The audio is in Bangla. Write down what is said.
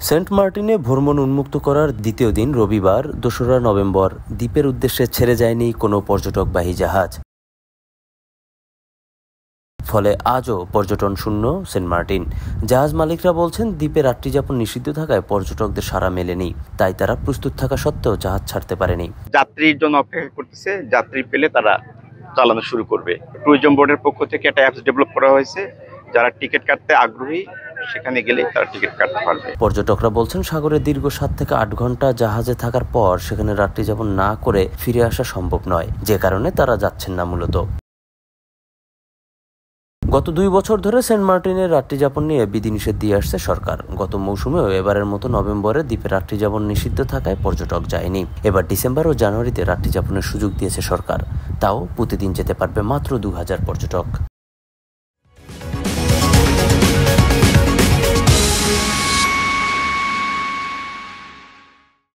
সেন্ট মার্টিনে ভ্রমণ উন্মুক্ত করার দ্বিতীয় দিন রবিবার ২রা নভেম্বর দ্বীপের উদ্দেশ্যে ছেড়ে যায়নি কোনো পর্যটকবাহী জাহাজ। ফলে আজও পর্যটন শূন্য সেন্ট মার্টিন। জাহাজ মালিকরা বলছেন, দ্বীপে রাত্রিযাপন নিষিদ্ধ থাকায় পর্যটকদের সাড়া মেলেনি, তাই তারা প্রস্তুত থাকা সত্ত্বেও জাহাজ ছাড়তে পারেনি। যাত্রীর জন্য অপেক্ষা করতেছে, যাত্রী পেলে তারা চালানো শুরু করবে। ট্যুরিজম বোর্ডের পক্ষ থেকে একটা অ্যাপস ডেভেলপ করা হয়েছে, যারা টিকিট কাটতে আগ্রহী সেখানে গেলে তারা টিকিট কাটতে পারবে। পর্যটকরা বলছেন, সাগরে দীর্ঘ ৭ থেকে ৮ ঘন্টা জাহাজে থাকার পর সেখানে রাত্রিযাপন না করে ফিরে আসা সম্ভব নয়, যে কারণে তারা যাচ্ছেন না। মূলত গত ২ বছর ধরে সেন্ট মার্টিনের রাত্রিযাপন নিয়ে বিধিনিষেধ দিয়ে আসছে সরকার। গত মৌসুমেও এবারের মতো নভেম্বরে দ্বীপে রাত্রিযাপন নিষিদ্ধ থাকায় পর্যটক যায়নি। এবার ডিসেম্বর ও জানুয়ারিতে রাত্রিযাপনের সুযোগ দিয়েছে সরকার, তাও প্রতিদিন যেতে পারবে মাত্র ২,০০০ পর্যটক।